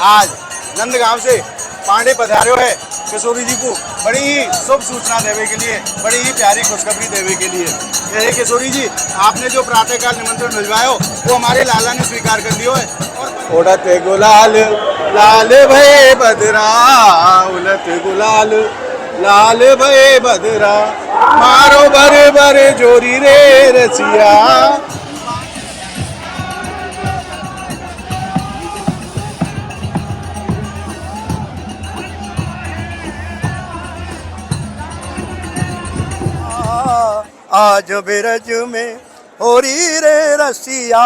आज नंदगांव से पांडे पधार्यो है किशोरी जी को बड़ी ही शुभ सूचना देवे के लिए, बड़ी ही प्यारी खुशखबरी देवे के लिए। यह किशोरी जी, आपने जो प्रातःकाल निमंत्रण भिजवायो वो हमारे लाला ने स्वीकार कर लियो है। और उड़त गुलाल लाल भये बदरा, उड़त गुलाल लाल भये बदरा, मारो बर बर जोरी रे रसिया। आज बिरज में होरी रे रसिया,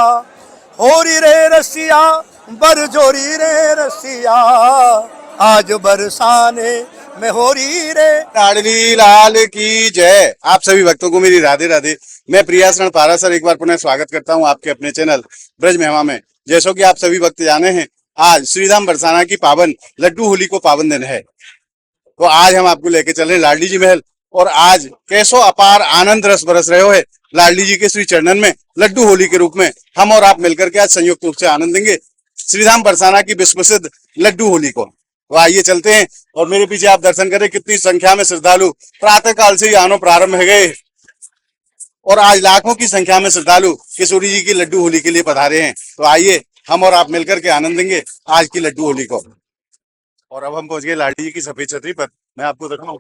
होरी रे रसिया, बर जोरी रे रसिया, आज बरसाने में होरी रे। लाडली लाल की जय। आप सभी भक्तों को मेरी राधे राधे। मैं प्रियाशरण पारासर एक बार पुनः स्वागत करता हूं आपके अपने चैनल ब्रज महिमा में। जैसा कि आप सभी भक्त जाने हैं, आज श्रीधाम बरसाना की पावन लड्डू होली को पावन दिन है। तो आज हम आपको लेके चल रहे हैं लाडली जी महल, और आज कैसो अपार आनंद रस बरस रहे हो है लाडली जी के श्री चरणन में लड्डू होली के रूप में। हम और आप मिलकर के आज संयुक्त रूप से आनंद देंगे श्रीधाम बरसाना की विश्व प्रसिद्ध लड्डू होली को। तो आइए चलते हैं, और मेरे पीछे आप दर्शन करें कितनी संख्या में श्रद्धालु प्रातः काल से ही आना प्रारंभ हो गए, और आज लाखों की संख्या में श्रद्धालु किशोरी जी की लड्डू होली के लिए पधारे हैं। तो आइए हम और आप मिलकर के आनंद देंगे आज की लड्डू होली को। और अब हम पहुंच गए लाडली जी की सफेद छतरी पर। मैं आपको दिखाऊं,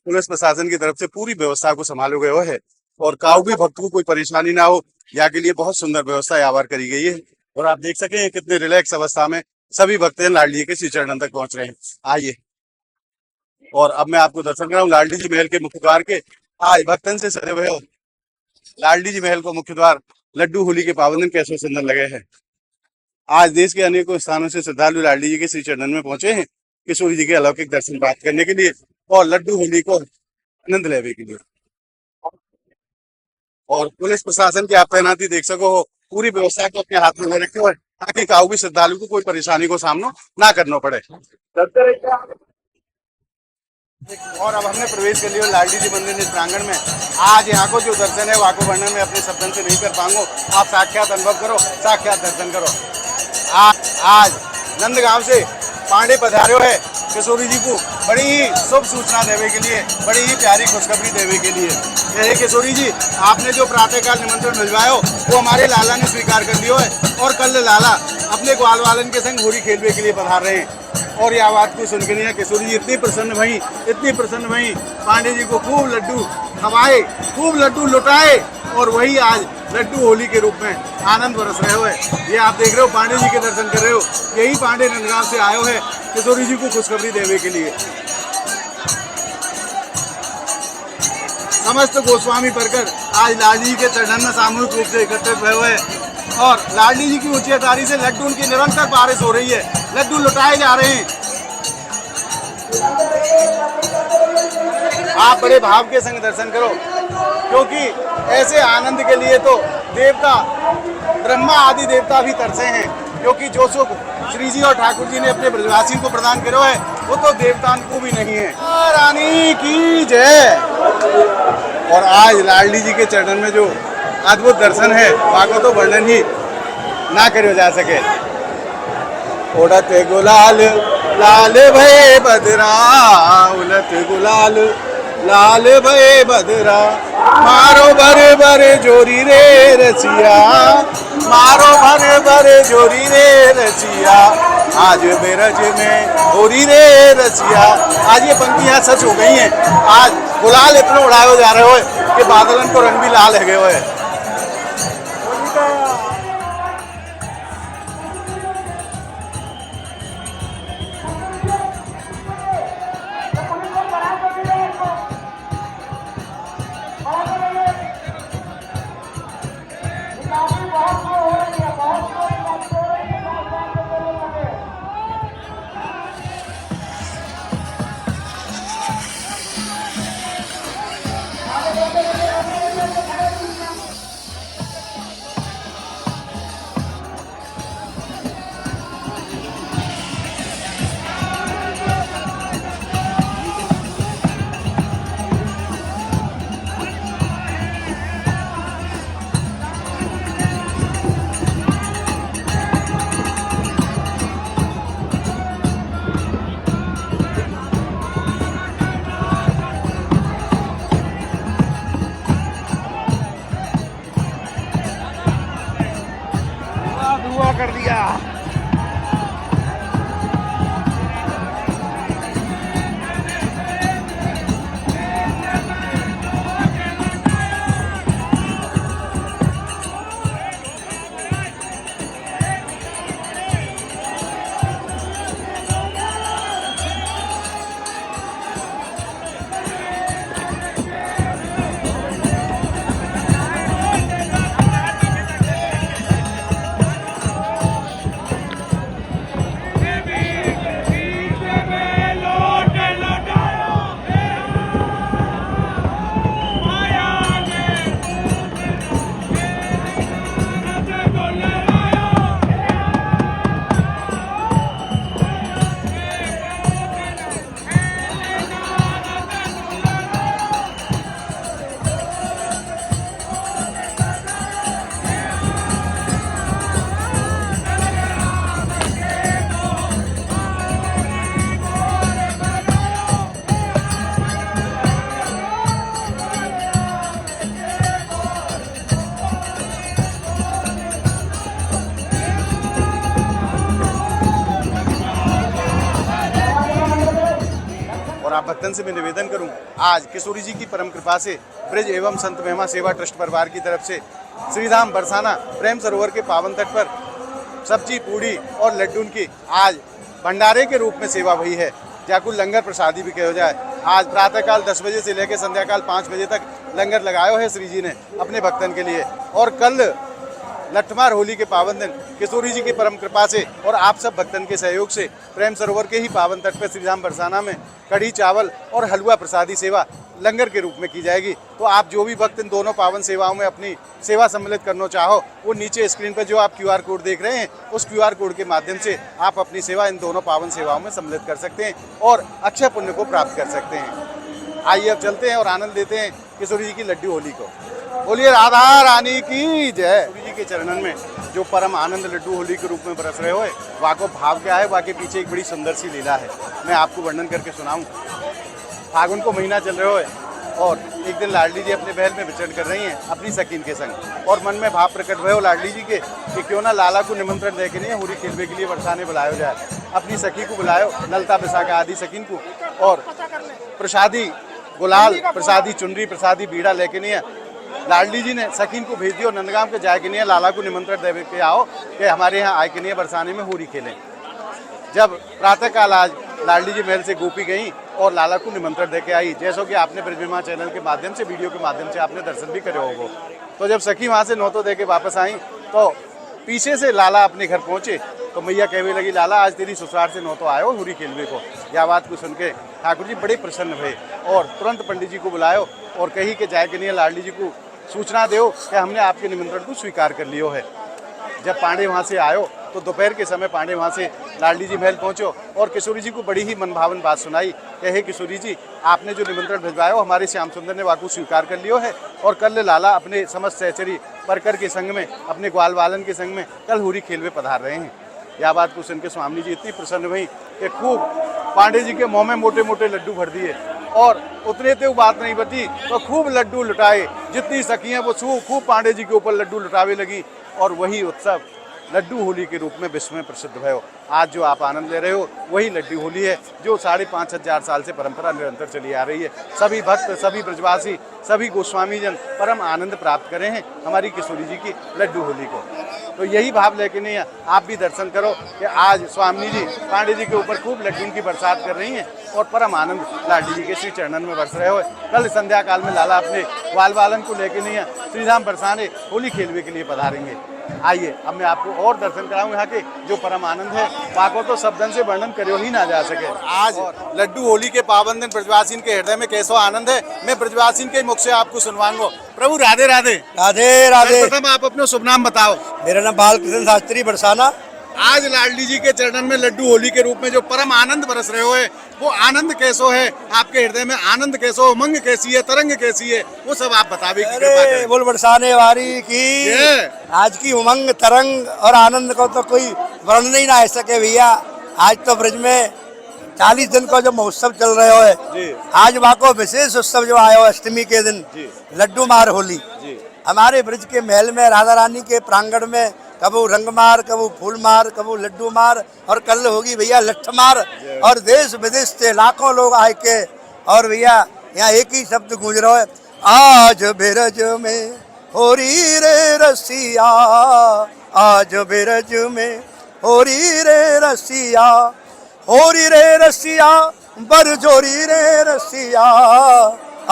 पुलिस प्रशासन की तरफ से पूरी व्यवस्था को संभाले गए है, और काऊ भी भक्त को कोई परेशानी ना हो, यहाँ के लिए बहुत सुंदर व्यवस्था यहाँ करी गई है। और आप देख सके कितने रिलैक्स अवस्था में सभी भक्त लाडली जी के श्री चरणन तक पहुंच रहे हैं। आइए, और अब मैं आपको दर्शन कराऊं लाडली जी महल के मुख्य द्वार के। आज भक्तन से सजे हुए लाडली जी महल को मुख्य द्वार लड्डू होली के पावन दिन कैसे सुंदर लगे हैं। आज देश के अनेकों स्थानों से श्रद्धालु लाडली जी के श्री चरणन में पहुंचे हैं किशोरी जी के अलौकिक दर्शन प्राप्त करने के लिए और लड्डू होली को आनंद लेने के लिए। और पुलिस प्रशासन की आप तैनाती देख सको हो, पूरी व्यवस्था को अपने हाथ में रखे हुए ताकि काऊ भी श्रद्धालु को कोई परेशानी को सामना ना करना पड़े। और अब हमने प्रवेश कर लिया लाडली जी मंदिर इस प्रांगण में। आज यहाँ को जो दर्शन है वहाँ को वर्णन में अपने शब्दों से नहीं कर पाऊंगा, आप साक्षात अनुभव करो, साक्षात दर्शन करो। आज नंदगांव से पांडे पधार्यो है किशोरी जी को बड़ी ही शुभ सूचना देवे के लिए, बड़ी ही प्यारी खुशखबरी देवे के लिए। यह किशोरी जी, आपने जो प्रातःकाल निमंत्रण भिजवायो वो हमारे लाला ने स्वीकार कर लियो है, और कल लाला अपने ग्वाल वालन के संग होली खेलने के लिए पधार रहे हैं। और यह बात को सुन के नहीं किशोरी जी इतनी प्रसन्न भई, इतनी प्रसन्न भई, पांडे जी को खूब लड्डू खवाए, खूब लड्डू लुटाए, और वही आज लड्डू होली के रूप में आनंद बरस रहे हो। ये आप देख रहे हो, पांडे जी के दर्शन कर रहे हो, यही पांडे नंदगांव से आयो है किशोरी जी को खुशखबरी देने के लिए। समस्त गोस्वामी परकर आज लाडली जी के चरणन में सामूहिक रूप से एकत्रित हुए हुए, और लाडली जी की ऊंची अटारी से लड्डू उनकी निरंतर बारिश हो रही है, लड्डू लुटाए जा रहे हैं। आप बड़े भाव के संग दर्शन करो, क्योंकि ऐसे आनंद के लिए तो देवता ब्रह्मा आदि देवता भी तरसे हैं, क्योंकि जो सुख श्री जी और ठाकुर जी ने अपने ब्रजवासी को प्रदान करो है वो तो देवताओं को भी नहीं है। रानी की जय। और आज लाडली जी के चरणन में जो अद्भुत दर्शन है वहाँ को तो वर्णन ही ना करो जा सके। उड़त गुलाल लाल भये बदरा, उड़त गुलाल लाल भये बदरा, मारो बर बर जोरी रे रसिया, मारो बर बर जोरी रे रसिया, आज बिरज में होरी रे रसिया। आज ये पंक्तियां सच हो गई हैं। आज गुलाल इतना उड़ाए जा रहे हो कि बादलन को रंग भी लाल है गए हुए। आप भक्तन से मैं निवेदन करूं, आज किशोरी जी की परम कृपा से ब्रज एवं संत महिमा सेवा ट्रस्ट परिवार की तरफ से श्रीधाम बरसाना प्रेम सरोवर के पावन तट पर सब्जी पूड़ी और लड्डू की आज भंडारे के रूप में सेवा हुई है, जाकुल लंगर प्रसादी भी कहो जाए। आज प्रातःकाल 10 बजे से लेकर संध्याकाल 5 बजे तक लंगर लगायो है श्री जी ने अपने भक्तन के लिए। और कल लठमार होली के पावन दिन किशोरी जी की परम कृपा से और आप सब भक्तन के सहयोग से प्रेम सरोवर के ही पावन तट पर श्रीधाम बरसाना में कढ़ी चावल और हलवा प्रसादी सेवा लंगर के रूप में की जाएगी। तो आप जो भी भक्त इन दोनों पावन सेवाओं में अपनी सेवा सम्मिलित करना चाहो, वो नीचे स्क्रीन पर जो आप QR कोड देख रहे हैं, उस QR कोड के माध्यम से आप अपनी सेवा इन दोनों पावन सेवाओं में सम्मिलित कर सकते हैं और अक्षय पुण्य को प्राप्त कर सकते हैं। आइए अब चलते हैं और आनंद लेते हैं किशोरी जी की लड्डू होली को। बोलिए राधा रानी की जय। किशोरी जी के चरणन में जो परम आनंद लड्डू होली के रूप में बरस रहे हो, वहाँ को भाव क्या है, वहाँ के पीछे एक बड़ी सुंदर सी लीला है, मैं आपको वर्णन करके सुनाऊं। फागुन को महीना चल रहे हो और एक दिन लाडली जी अपने महल में विचरण कर रही हैं अपनी सकीन के संग, और मन में भाव प्रकट हुए हो लाडली जी के कि क्यों ना लाला को निमंत्रण दे के नहीं होली खेलने के लिए बरसाने बुलाया जाए। अपनी सखी को बुलायो, ललता विशाखा आदि सकीन को, और प्रसादी गुलाल, प्रसादी चुनरी, प्रसादी बीड़ा लेके नहीं लाडली जी ने सकीन को भेज दियो नंदगांव के जाए के नहीं लाला को निमंत्रण दे के आओ कि हमारे यहाँ आए के नहीं बरसाने में होली खेलें। जब प्रातःकाल आज लाडली जी महल से गोपी गई और लाला को निमंत्रण देके आई, जैसा कि आपने ब्रज महिमा चैनल के माध्यम से, वीडियो के माध्यम से आपने दर्शन भी करे होगो। तो जब सखी वहाँ से नौतो दे के वापस आई तो पीछे से लाला अपने घर पहुँचे तो मैया कहने लगी, लाला आज तेरी ससुराल से नौतो आयो होली खेलने को। यह बात को सुन के ठाकुर जी बड़े प्रसन्न हुए और तुरंत पंडित जी को बुलायो और कही कि जाए के नहीं लाडली जी को सूचना दो कि हमने आपके निमंत्रण को स्वीकार कर लियो है। जब पांडे वहाँ से आयो तो दोपहर के समय पांडे वहाँ से लाडली जी महल पहुँचो और किशोरी जी को बड़ी ही मनभावन बात सुनाई कि हे किशोरी जी, आपने जो निमंत्रण भिजवाया हो हमारे श्याम सुंदर ने वाकू स्वीकार कर लियो है और कल लाला अपने समस्त सहचरी परकर के संग में, अपने ग्वाल वालन के संग में कल होली खेलवे पधार रहे हैं। यह बात को सुन के स्वामी जी इतनी प्रसन्न हुई कि खूब पांडे जी के मुँह में मोटे मोटे लड्डू भर दिए और उतने तो बात नहीं बची तो खूब लड्डू लुटाए, जितनी सखियाँ वो खूब पांडे जी के ऊपर लड्डू लुटावे लगी और वही उत्सव लड्डू होली के रूप में विश्व में प्रसिद्ध भयो। आज जो आप आनंद ले रहे हो वही लड्डू होली है जो 5,500 साल से परंपरा निरंतर चली आ रही है। सभी भक्त, सभी ब्रजवासी, सभी गोस्वामी जन परम आनंद प्राप्त करे हैं हमारी किशोरी जी की लड्डू होली को। तो यही भाव लेके नहीं आप भी दर्शन करो कि आज स्वामी जी पांडे जी के ऊपर खूब लड्डू की बरसात कर रही हैं और परम आनंद लाडली जी के श्री चरणन में बरस रहे हो। कल संध्या काल में लाला अपने ग्वाल वालन को लेके नहीं श्रीधाम बरसाने होली खेलने के लिए पधारेंगे। आइए अब मैं आपको और दर्शन कराऊं यहाँ के जो परम आनंद है, वाको तो शब्दन से वर्णन करो ही ना जा सके। आज लड्डू होली के पावन दिन ब्रजवासीन के हृदय में कैसा आनंद है, मैं ब्रजवासीन के मुख से आपको सुनवाऊंगा। प्रभु राधे राधे। राधे राधे। प्रथम आप अपना शुभ नाम बताओ। मेरा नाम बालकृष्ण शास्त्री बरसाना। आज लाडली जी के चरणन में लड्डू होली के रूप में जो परम आनंद बरस रहे हो है, वो आनंद कैसो है आपके हृदय में, आनंद कैसो, उमंग कैसी है, तरंग कैसी है, वो सब आप बतावे की कृपा करें। बोल बरसाने वाली की आज की उमंग, तरंग और आनंद को तो कोई वर्णन ही ना सके भैया। आज तो ब्रज में 40 दिन का जो महोत्सव चल रहे हो, आज वहाँ को विशेष उत्सव जो आयो अष्टमी के दिन लड्डू मार होली। हमारे ब्रज के महल में राधा रानी के प्रांगण में कबू रंग मार, कबू फूल मार, कबू लड्डू मार और कल होगी भैया लठ मार। और देश विदेश से लाखों लोग आए के और भैया यहाँ एक ही शब्द गूंज रहा है, आज ब्रज में होरी रे रसिया, आज ब्रज में होरी रे रसिया, होरी रे रसिया बरजोरी रे रसिया,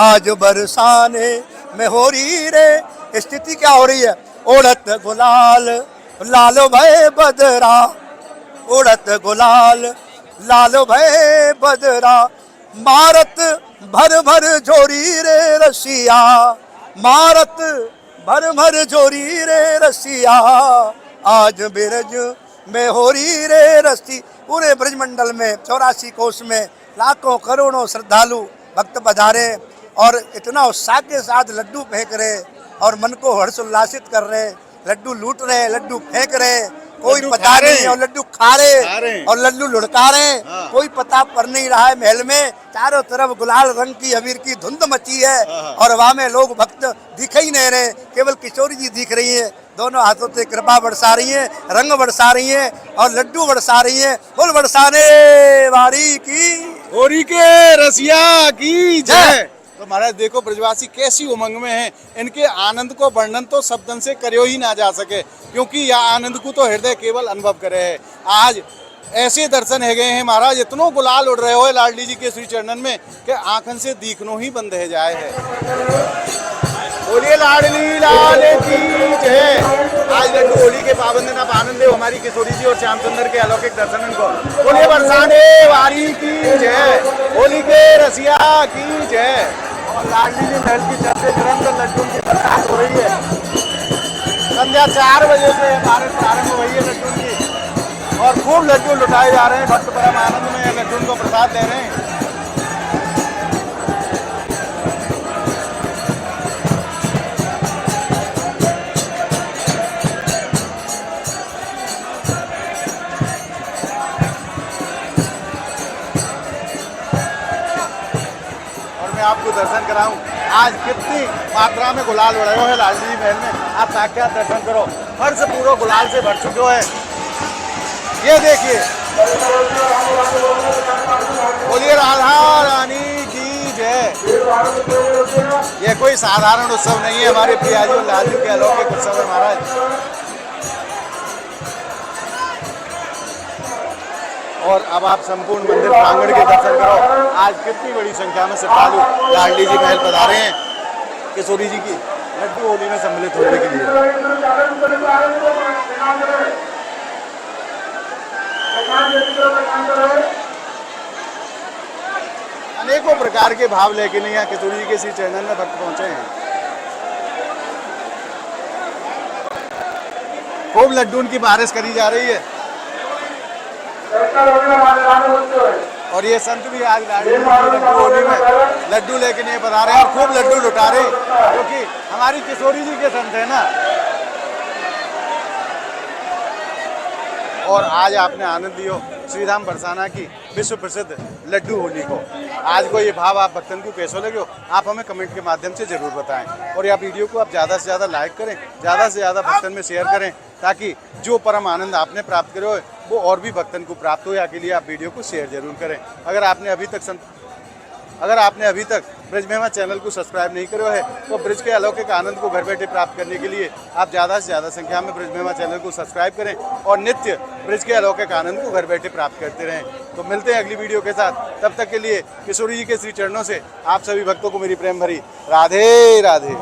आज बरसाने में होरी रे। स्थिति क्या हो रही है, उड़त गुलाल लालो भय बदरा, उड़त गुलाल लालो भय बदरा, मारत भर भर जोरी रे रसिया, मारत भर भर जोरी रे रसिया, आज ब्रज में होरी रे रसी। पूरे ब्रज मंडल में 84 कोस में लाखों करोड़ों श्रद्धालु भक्त पधारे और इतना उत्साह के साथ लड्डू फेंक रहे और मन को हर्ष उल्लासित कर रहे, लड्डू लूट रहे, लड्डू फेंक रहे, कोई पता नहीं, और लड्डू खा रहे और लड्डू लुढ़का रहे। कोई पता पर नहीं रहा है। महल में चारों तरफ गुलाल रंग की अबीर की धुंध मची है और वहाँ में लोग भक्त दिख ही नहीं रहे, केवल किशोरी जी दिख रही है। दोनों हाथों से कृपा बरसा रही है, रंग बरसा रही है और लड्डू बरसा रही है। फूल बरसाने वाली की होली के रसिया की जय। तो महाराज देखो ब्रजवासी कैसी उमंग में हैं, इनके आनंद को वर्णन तो शब्दन से करियो ही ना जा सके, क्योंकि यह आनंद को तो हृदय केवल अनुभव करे है। आज ऐसे दर्शन है गए हैं महाराज, इतनो गुलाल उड़ रहे हो लाडली जी के श्री चरणन में कि आंखन से दिखनो ही बंद है जाए है। बोलिए लाडली लाल की जय। आज लड्डू होली के पावन दिन आप आनंद हो हमारी किशोरी जी और श्याम सुंदर के अलौकिक दर्शन को। बोलिए बरसाने वारी की जय, होली के रसिया की जय। और लाडली जी महल की छत से निरंतर लड्डू की बरसात हो रही है। संध्या 4 बजे से बारिश प्रारंभ हुई है लड्डू की, और खूब लड्डू लुटाए जा रहे हैं। भक्त परम आनंद में लड्डू को प्रसाद दे रहे हैं। आपको दर्शन कराऊं आज कितनी मात्रा में गुलाल उड़े हुए हैं लाडली जी महल में। आप साक्षात दर्शन करो, फर्श पूरा गुलाल से भर चुके हैं। ये देखिए, बोलिए राधा रानी की जय। ये कोई साधारण उत्सव नहीं है, हमारे प्रियाजी और लालजू के अलौकिक उत्सव है महाराज। और अब आप संपूर्ण मंदिर प्रांगण के दर्शन करो। आज कितनी बड़ी संख्या में श्रद्धालु लाडली जी महल पधारे हैं किशोरी जी की लड्डू होली में सम्मिलित होने के लिए। अनेकों प्रकार के भाव लेके नहीं यहाँ किशोरी जी के श्री चरणन में भक्त पहुंचे हैं। खूब लड्डू की बारिश करी जा रही है। और ये संत भी आज लड्डू होली में लड्डू लेके नहीं बता रहे हैं और खूब लड्डू लुटा रहे, क्योंकि हमारी किशोरी जी के संत है ना। और आज आपने आनंद लियो श्रीधाम बरसाना की विश्व प्रसिद्ध लड्डू होली को। आज को ये भाव आप भक्तन को कैसे लगे हो, आप हमें कमेंट के माध्यम से जरूर बताएं। और यह वीडियो को आप ज़्यादा से ज़्यादा लाइक करें, ज़्यादा से ज़्यादा भक्तन में शेयर करें, ताकि जो परम आनंद आपने प्राप्त करे हो वो और भी भक्तन को प्राप्त हो। या के लिए आप वीडियो को शेयर जरूर करें। अगर आपने अभी तक ब्रज महिमा चैनल को सब्सक्राइब नहीं करो है तो ब्रज के अलौकिक आनंद को घर बैठे प्राप्त करने के लिए आप ज़्यादा से ज़्यादा संख्या में ब्रज महिमा चैनल को सब्सक्राइब करें और नित्य ब्रज के अलौकिक आनंद को घर बैठे प्राप्त करते रहें। तो मिलते हैं अगली वीडियो के साथ, तब तक के लिए किशोरी जी के श्री चरणों से आप सभी भक्तों को मेरी प्रेम भरी राधे राधे।